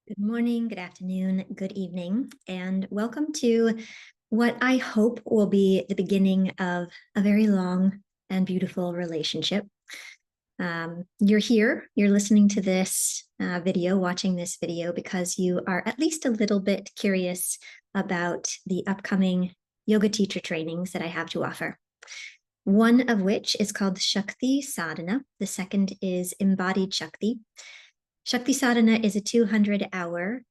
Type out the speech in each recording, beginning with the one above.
Good morning, good afternoon, good evening, and welcome to what I hope will be the beginning of a very long and beautiful relationship. You're here, you're listening to this video, watching this video, because you are at least a little bit curious about the upcoming yoga teacher trainings that I have to offer. One of which is called Śakti Sādhanā. The second is Embodied Śakti. Śakti Sādhanā is a 200-hour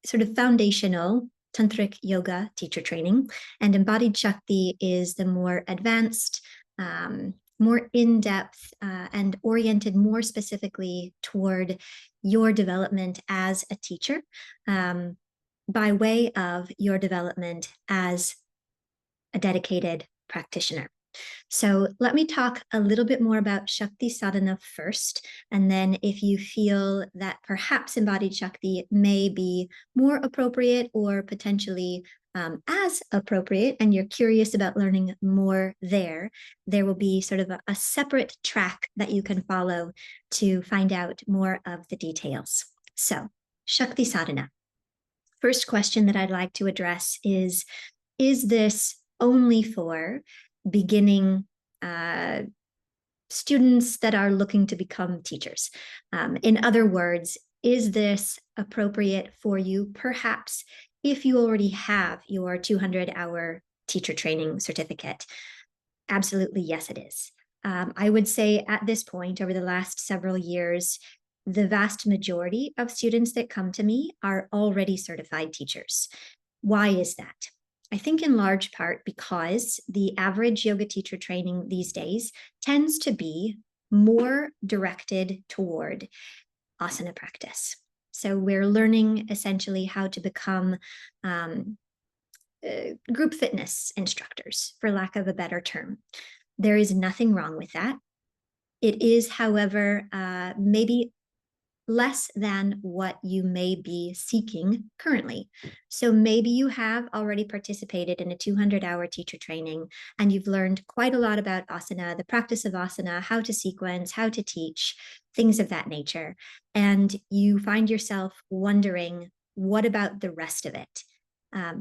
sort of foundational tantric yoga teacher training, and Embodied Śakti is the more advanced, more in-depth, and oriented more specifically toward your development as a teacher, by way of your development as a dedicated practitioner. So let me talk a little bit more about Śakti Sādhanā first, and then if you feel that perhaps Embodied Śakti may be more appropriate or potentially as appropriate, and you're curious about learning more there will be sort of a separate track that you can follow to find out more of the details. So, Śakti Sādhanā. First question that I'd like to address is this only for beginning students that are looking to become teachers? In other words, is this appropriate for you, perhaps if you already have your 200-hour teacher training certificate? Absolutely, yes, it is. I would say at this point, over the last several years, the vast majority of students that come to me are already certified teachers. Why is that? I think in large part because the average yoga teacher training these days tends to be more directed toward asana practice. So we're learning essentially how to become group fitness instructors, for lack of a better term. There is nothing wrong with that. It is, however, maybe less than what you may be seeking currently. So maybe you have already participated in a 200-hour teacher training and you've learned quite a lot about asana, the practice of asana, how to sequence, how to teach, things of that nature. And you find yourself wondering, what about the rest of it?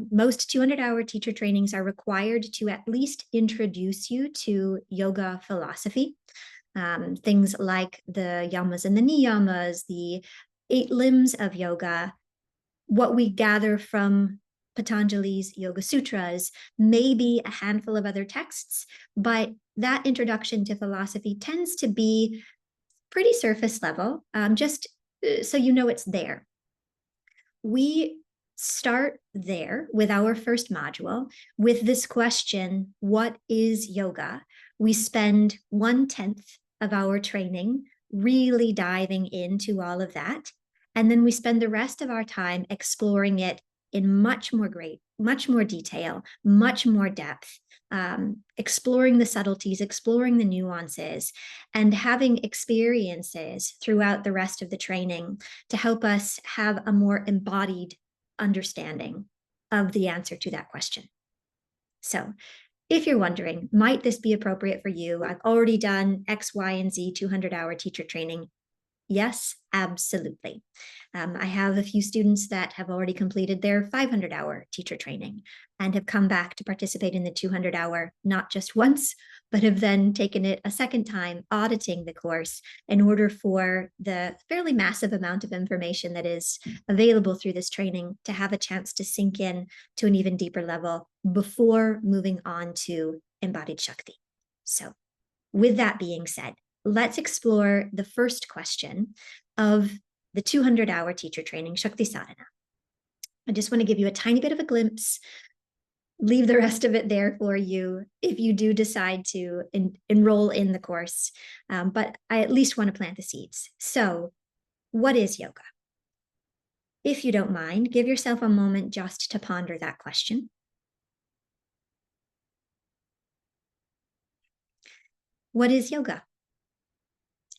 Most 200-hour teacher trainings are required to at least introduce you to yoga philosophy. Things like the yamas and the niyamas, the 8 limbs of yoga, what we gather from Patanjali's Yoga Sutras, maybe a handful of other texts, but that introduction to philosophy tends to be pretty surface level, just so you know it's there. We start there with our first module with this question, what is yoga? We spend 1/10 of our training really diving into all of that. And then we spend the rest of our time exploring it in much more detail, much more depth, exploring the subtleties, exploring the nuances, and having experiences throughout the rest of the training to help us have a more embodied understanding of the answer to that question. So, if you're wondering, might this be appropriate for you? I've already done X, Y, and Z 200-hour teacher training. Yes, absolutely. I have a few students that have already completed their 500-hour teacher training and have come back to participate in the 200-hour, not just once, but have then taken it a second time, auditing the course in order for the fairly massive amount of information that is available through this training to have a chance to sink in to an even deeper level before moving on to Embodied Śakti. So with that being said, let's explore the first question of the 200-hour teacher training, Śakti Sādhanā. I just want to give you a tiny bit of a glimpse, leave the rest of it there for you if you do decide to enroll in the course, but I at least want to plant the seeds. So, what is yoga? If you don't mind, give yourself a moment just to ponder that question. What is yoga?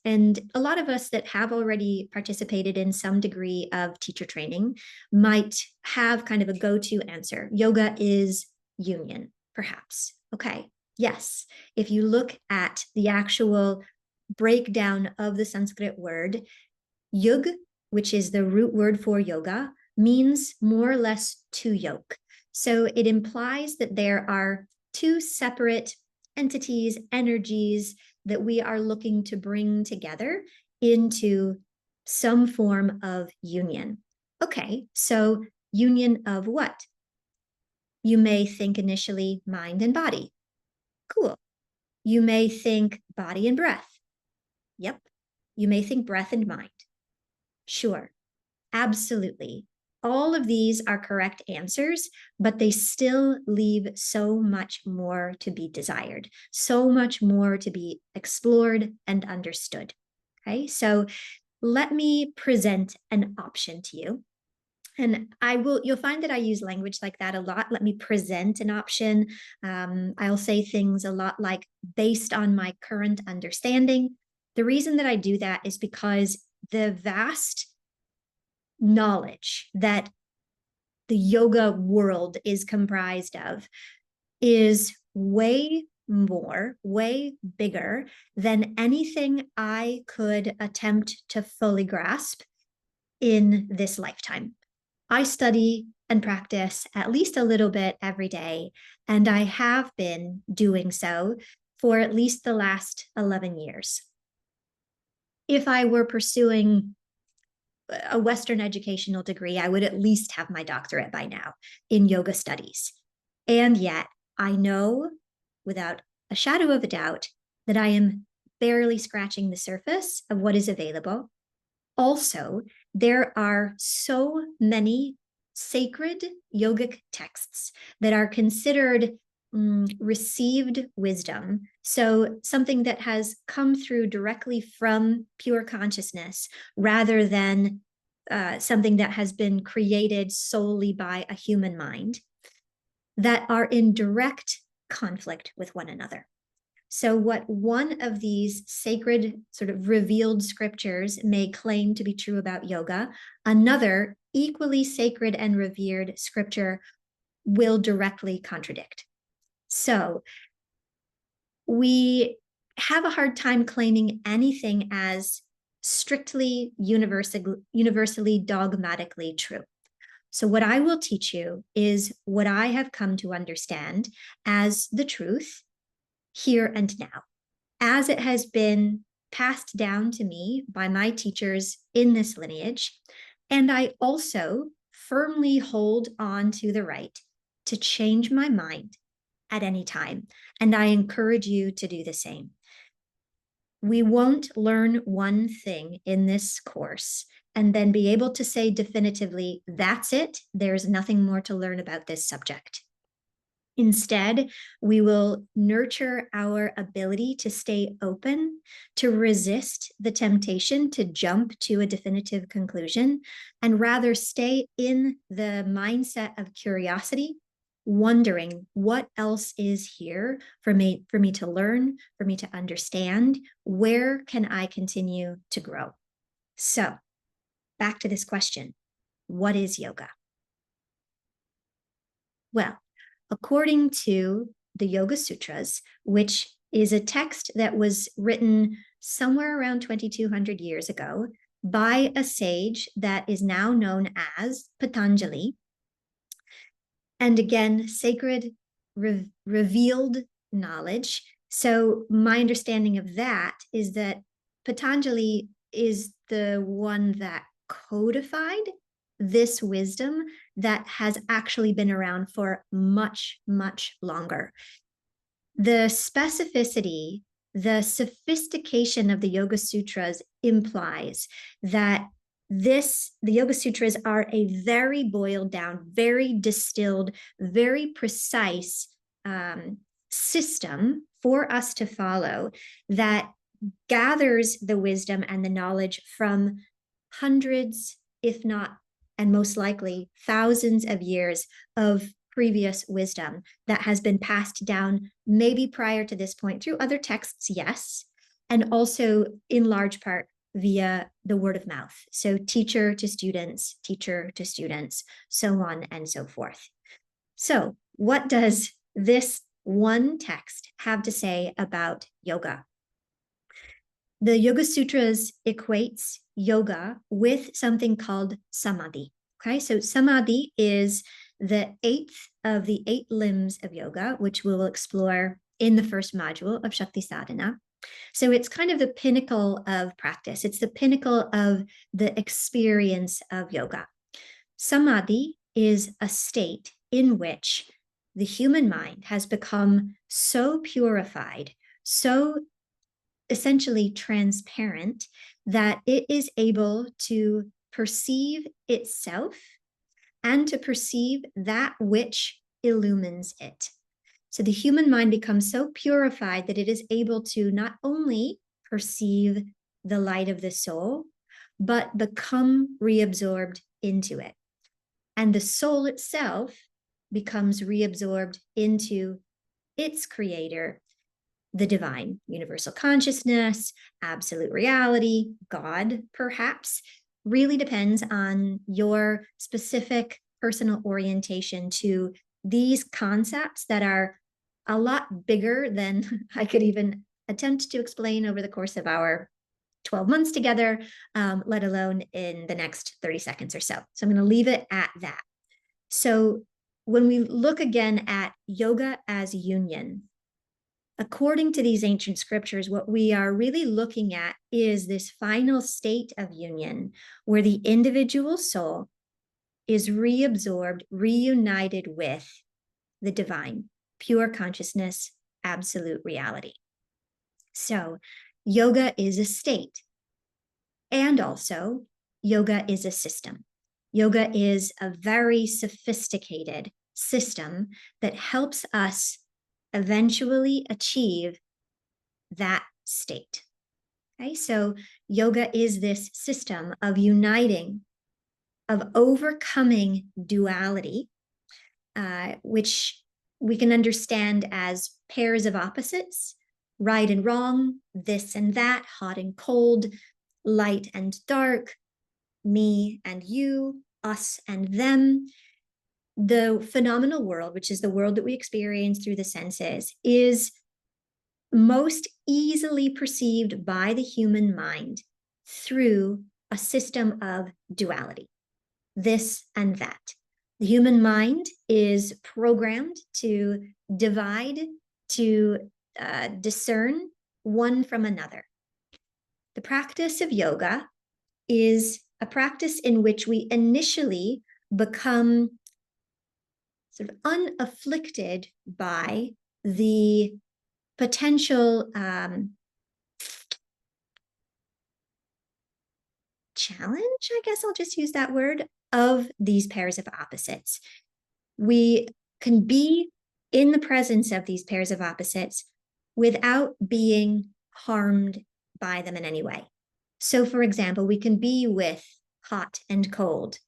And a lot of us that have already participated in some degree of teacher training might have kind of a go-to answer. Yoga is union, perhaps. Okay, yes. If you look at the actual breakdown of the Sanskrit word, yug which is the root word for yoga, means more or less to yoke. So it implies that there are two separate entities, energies that we are looking to bring together into some form of union. Okay, so union of what? You may think initially mind and body. Cool. You may think body and breath. Yep. You may think breath and mind. Sure. Absolutely. All of these are correct answers, but they still leave so much more to be desired, so much more to be explored and understood. Okay, so let me present an option to you. And you'll find that I use language like that a lot. Let me present an option. I'll say things a lot like, based on my current understanding. The reason that I do that is because the vast knowledge that the yoga world is comprised of is way more, way bigger than anything I could attempt to fully grasp in this lifetime. I study and practice at least a little bit every day, and I have been doing so for at least the last 11 years. If I were pursuing a Western educational degree, I would at least have my doctorate by now in yoga studies. And yet, I know without a shadow of a doubt that I am barely scratching the surface of what is available. Also, there are so many sacred yogic texts that are considered received wisdom. So something that has come through directly from pure consciousness rather than something that has been created solely by a human mind, that are in direct conflict with one another. So what one of these sacred sort of revealed scriptures may claim to be true about yoga, another equally sacred and revered scripture will directly contradict. So we have a hard time claiming anything as strictly universally dogmatically true. So what I will teach you is what I have come to understand as the truth here and now, as it has been passed down to me by my teachers in this lineage. And I also firmly hold on to the right to change my mind at any time. And I encourage you to do the same. We won't learn one thing in this course and then be able to say definitively, that's it, there's nothing more to learn about this subject. Instead, we will nurture our ability to stay open, to resist the temptation to jump to a definitive conclusion, and rather stay in the mindset of curiosity, wondering what else is here for me to learn, for me to understand. Where can I continue to grow? So, back to this question, what is yoga? Well, according to the Yoga Sutras, which is a text that was written somewhere around 2,200 years ago by a sage that is now known as Patanjali. And again, sacred, revealed knowledge. So my understanding of that is that Patanjali is the one that codified this wisdom that has actually been around for much, much longer. The specificity, the sophistication of the Yoga Sutras implies that the Yoga Sutras are a very boiled down, very distilled, very precise system for us to follow that gathers the wisdom and the knowledge from hundreds, if not, and most likely thousands of years of previous wisdom that has been passed down maybe prior to this point through other texts, yes, and also in large part via the word of mouth. So teacher to students, so on and so forth. So what does this one text have to say about yoga? The Yoga Sutras equates yoga with something called samadhi. Okay, so samadhi is the eighth of the 8 limbs of yoga, which we will explore in the first module of Shakti Sādhanā. So it's kind of the pinnacle of practice. It's the pinnacle of the experience of yoga. Samadhi is a state in which the human mind has become so purified, so essentially transparent, that it is able to perceive itself and to perceive that which illumines it. So the human mind becomes so purified that it is able to not only perceive the light of the soul, but become reabsorbed into it. And the soul itself becomes reabsorbed into its creator, the divine, universal consciousness, absolute reality, God, perhaps. Really depends on your specific personal orientation to these concepts that are a lot bigger than I could even attempt to explain over the course of our 12 months together, let alone in the next 30 seconds or so. So I'm going to leave it at that. So when we look again at yoga as union, according to these ancient scriptures, what we are really looking at is this final state of union where the individual soul is reabsorbed, reunited with the divine, pure consciousness, absolute reality. So yoga is a state, and also yoga is a system. Yoga is a very sophisticated system that helps us eventually achieve that state. Okay, so yoga is this system of uniting, of overcoming duality, which we can understand as pairs of opposites, right and wrong, this and that, hot and cold, light and dark, me and you, us and them. The phenomenal world, which is the world that we experience through the senses, is most easily perceived by the human mind through a system of duality, this and that. The human mind is programmed to divide, to discern one from another. The practice of yoga is a practice in which we initially become sort of unafflicted by the potential challenge, I guess I'll just use that word, of these pairs of opposites. We can be in the presence of these pairs of opposites without being harmed by them in any way. So, for example, we can be with hot and cold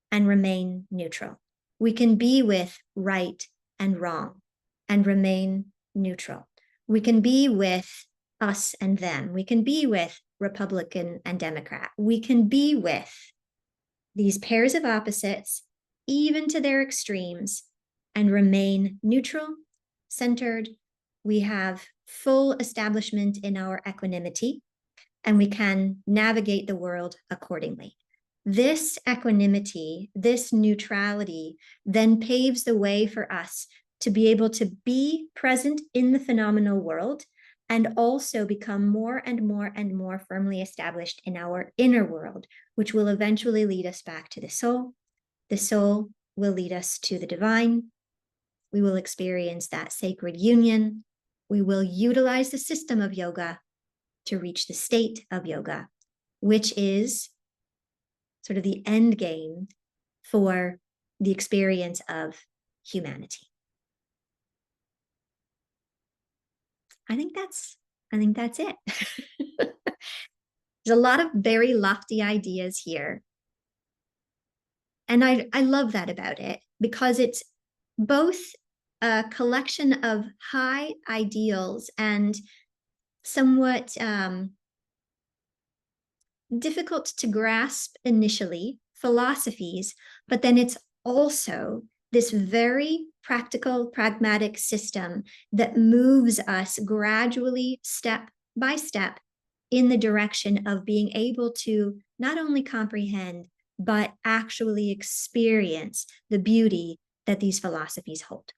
and remain neutral. We can be with right and wrong and remain neutral. We can be with us and them. We can be with Republican and Democrat. We can be with these pairs of opposites, even to their extremes, and remain neutral, centered. We have full establishment in our equanimity, and we can navigate the world accordingly. This equanimity, this neutrality, then paves the way for us to be able to be present in the phenomenal world and also become more and more and more firmly established in our inner world, which will eventually lead us back to the soul. The soul will lead us to the divine. We will experience that sacred union. We will utilize the system of yoga to reach the state of yoga, which is sort of the end game for the experience of humanity. I think that's it. There's a lot of very lofty ideas here. And I love that about it, because it's both a collection of high ideals and somewhat difficult to grasp initially philosophies, but then it's also this very practical, pragmatic system that moves us gradually, step by step, in the direction of being able to not only comprehend, but actually experience the beauty that these philosophies hold.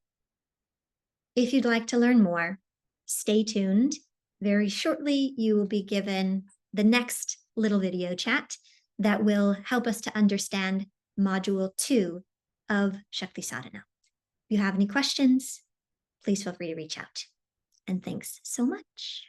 If you'd like to learn more, stay tuned. Very shortly, you will be given the next little video chat that will help us to understand Module 2 of Shakti Sādhanā. If you have any questions, please feel free to reach out. And thanks so much.